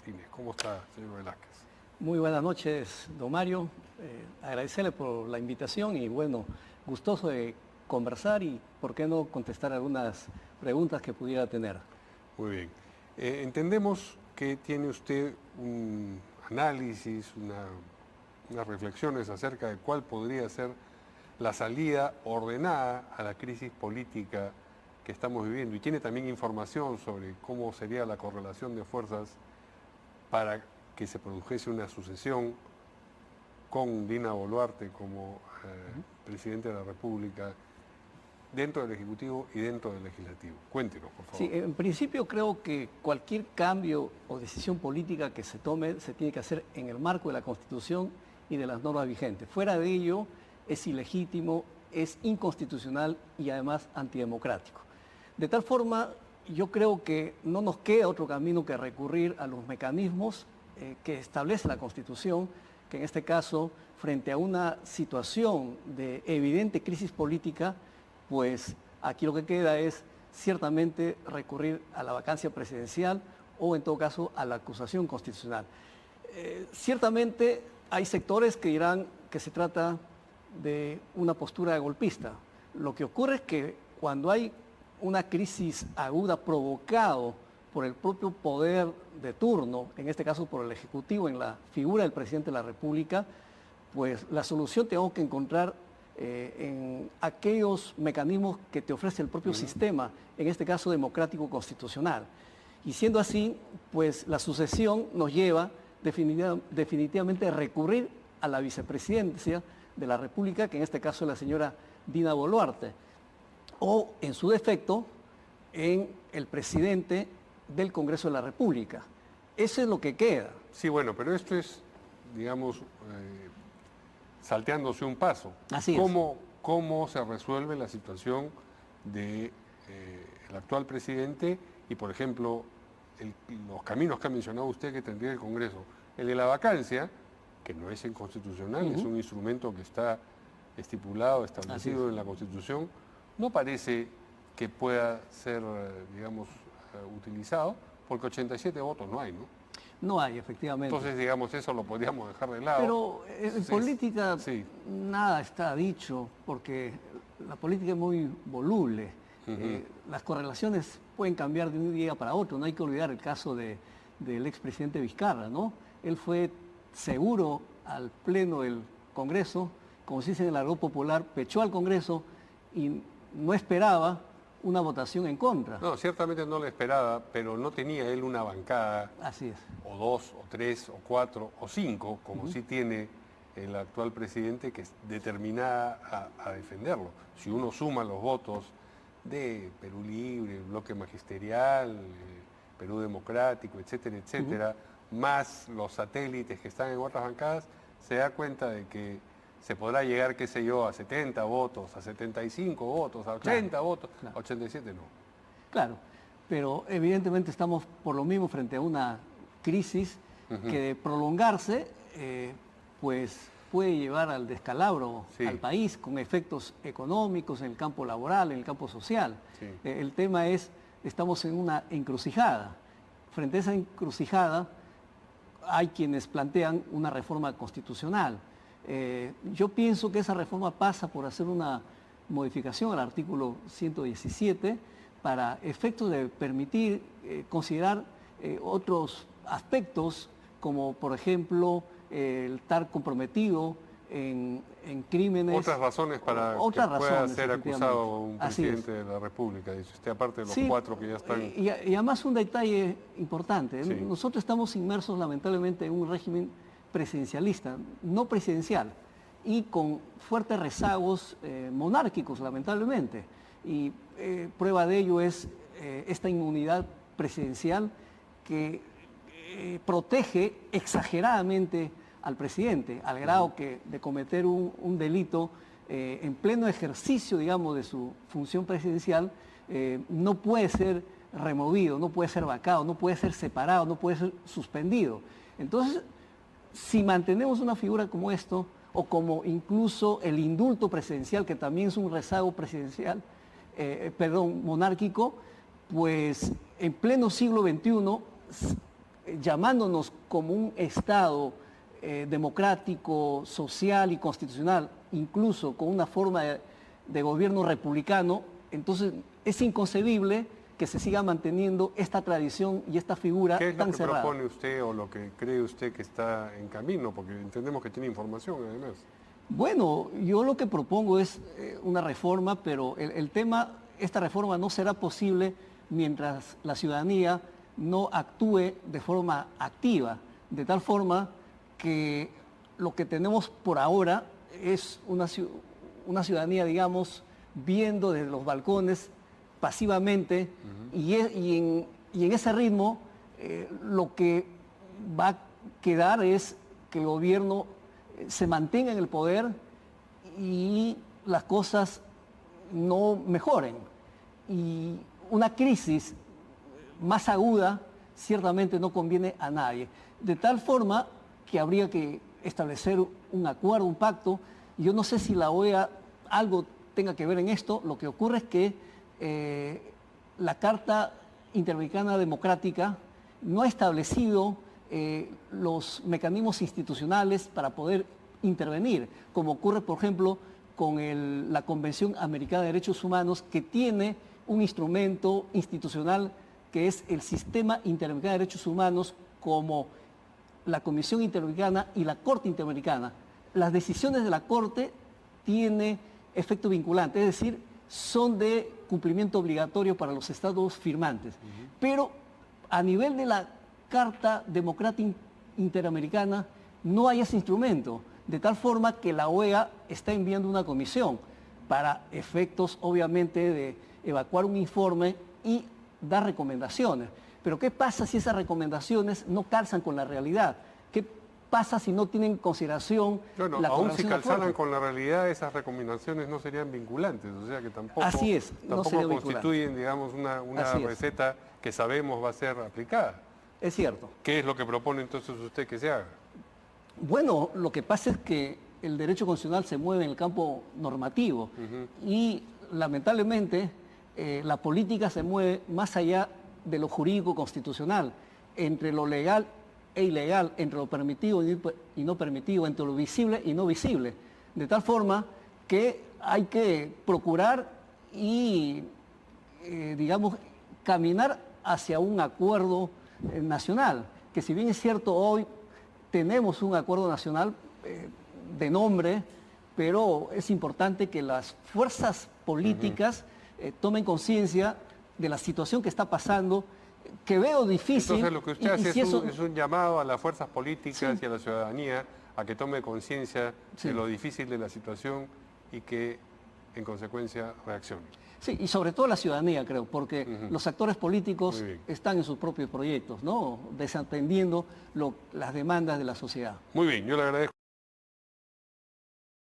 Martínez. ¿Cómo está, señor Velázquez? Muy buenas noches, don Mario. Agradecerle por la invitación y bueno, gustoso de conversar y por qué no contestar algunas preguntas que pudiera tener. Muy bien. Entendemos que tiene usted un análisis, unas reflexiones acerca de cuál podría ser la salida ordenada a la crisis política que estamos viviendo y tiene también información sobre cómo sería la correlación de fuerzas para que se produjese una sucesión con Dina Boluarte como presidente de la República dentro del Ejecutivo y dentro del Legislativo. Cuéntenos, por favor. Sí, en principio creo que cualquier cambio o decisión política que se tome se tiene que hacer en el marco de la Constitución y de las normas vigentes. Fuera de ello es ilegítimo, es inconstitucional y además antidemocrático. De tal forma, yo creo que no nos queda otro camino que recurrir a los mecanismos que establece la Constitución, que en este caso, frente a una situación de evidente crisis política, pues aquí lo que queda es ciertamente recurrir a la vacancia presidencial o en todo caso a la acusación constitucional. Ciertamente hay sectores que dirán que se trata de una postura golpista. Lo que ocurre es que cuando hay una crisis aguda provocado por el propio poder de turno, en este caso por el Ejecutivo, en la figura del presidente de la República, pues la solución tenemos que encontrar en aquellos mecanismos que te ofrece el propio sistema, en este caso democrático constitucional. Y siendo así, pues la sucesión nos lleva definitivamente a recurrir a la vicepresidencia de la República, que en este caso es la señora Dina Boluarte, o en su defecto, en el presidente del Congreso de la República. Eso es lo que queda. Sí, bueno, pero esto es, digamos, salteándose un paso. Así es. ¿Cómo se resuelve la situación del actual presidente y, por ejemplo, los caminos que ha mencionado usted que tendría el Congreso? El de la vacancia, que no es inconstitucional, es un instrumento que está estipulado, establecido en la Constitución, no parece que pueda ser, digamos, utilizado, porque 87 votos no hay, ¿no? No hay, efectivamente. Entonces, digamos, eso lo podríamos dejar de lado. Pero en política nada está dicho, porque la política es muy voluble. Las correlaciones pueden cambiar de un día para otro. No hay que olvidar el caso del expresidente Vizcarra, ¿no? Él fue seguro al pleno del Congreso, como se dice en el argot popular, pechó al Congreso y no esperaba una votación en contra. No, ciertamente no la esperaba, pero no tenía él una bancada. Así es. O 2, o 3, o 4, o 5, como sí tiene el actual presidente, que es determinada a defenderlo. Si uno suma los votos de Perú Libre, el Bloque Magisterial, Perú Democrático, etcétera, etcétera, más los satélites que están en otras bancadas, se da cuenta de que se podrá llegar, qué sé yo, a 70 votos, a 75 votos, a 80 votos, a 87 no. Claro, pero evidentemente estamos por lo mismo frente a una crisis que de prolongarse, pues puede llevar al descalabro al país con efectos económicos en el campo laboral, en el campo social. El tema es, estamos en una encrucijada. Frente a esa encrucijada hay quienes plantean una reforma constitucional. Yo pienso que esa reforma pasa por hacer una modificación al artículo 117 para efectos de permitir considerar otros aspectos como por ejemplo el estar comprometido en crímenes. Otras razones para que pueda ser acusado un presidente de la República, dice usted, aparte de los 4 que ya están. Y además un detalle importante, nosotros estamos inmersos lamentablemente en un régimen presidencialista, no presidencial, y con fuertes rezagos monárquicos, lamentablemente. Y prueba de ello es esta inmunidad presidencial que protege exageradamente al presidente, al grado que de cometer un delito en pleno ejercicio, digamos, de su función presidencial, no puede ser removido, no puede ser vacado, no puede ser separado, no puede ser suspendido. Entonces, si mantenemos una figura como esto, o como incluso el indulto presidencial, que también es un rezago presidencial, monárquico, pues en pleno siglo XXI llamándonos como un Estado democrático, social y constitucional, incluso con una forma de gobierno republicano, entonces es inconcebible que se siga manteniendo esta tradición y esta figura ¿Qué es lo tan que cerrada. propone usted o lo que cree usted que está en camino? Porque entendemos que tiene información además. Bueno, yo lo que propongo es una reforma, pero el tema, esta reforma no será posible mientras la ciudadanía no actúe de forma activa, de tal forma que lo que tenemos por ahora es una ciudadanía, digamos, viendo desde los balcones pasivamente y en ese ritmo lo que va a quedar es que el gobierno se mantenga en el poder y las cosas no mejoren. Y una crisis más aguda ciertamente no conviene a nadie. De tal forma que habría que establecer un acuerdo, un pacto. Yo no sé si la OEA algo tenga que ver en esto. Lo que ocurre es que la Carta Interamericana Democrática no ha establecido los mecanismos institucionales para poder intervenir, como ocurre, por ejemplo, con la Convención Americana de Derechos Humanos, que tiene un instrumento institucional que es el Sistema Interamericano de Derechos Humanos, como la Comisión Interamericana y la Corte Interamericana. Las decisiones de la Corte tienen efecto vinculante, es decir, son de cumplimiento obligatorio para los estados firmantes. Pero a nivel de la Carta Democrática Interamericana no hay ese instrumento, de tal forma que la OEA está enviando una comisión para efectos, obviamente, de evacuar un informe y dar recomendaciones. Pero ¿qué pasa si esas recomendaciones no calzan con la realidad? ¿Qué pasa si no tienen en consideración Bueno, la aún si correlación de calzaran fuerzas? con la realidad, esas recomendaciones no serían vinculantes, o sea que tampoco, Así es, no tampoco sería constituyen, digamos, una Así es. receta que sabemos va a ser aplicada. Es cierto. ¿Qué es lo que propone entonces usted que se haga? Bueno, lo que pasa es que el derecho constitucional se mueve en el campo normativo y lamentablemente la política se mueve más allá de lo jurídico constitucional, entre lo legal e ilegal, entre lo permitido y no permitido, entre lo visible y no visible, de tal forma que hay que procurar y, digamos, caminar hacia un acuerdo nacional, que si bien es cierto hoy tenemos un acuerdo nacional de nombre, pero es importante que las fuerzas políticas tomen conciencia de la situación que está pasando, que veo difícil. Entonces lo que usted hace si es eso- un llamado a las fuerzas políticas Sí. y a la ciudadanía a que tome conciencia Sí. de lo difícil de la situación y que en consecuencia reaccione. Sí, y sobre todo la ciudadanía, creo, porque los actores políticos Muy bien. están en sus propios proyectos, ¿no? Desatendiendo las demandas de la sociedad. Muy bien, yo le agradezco.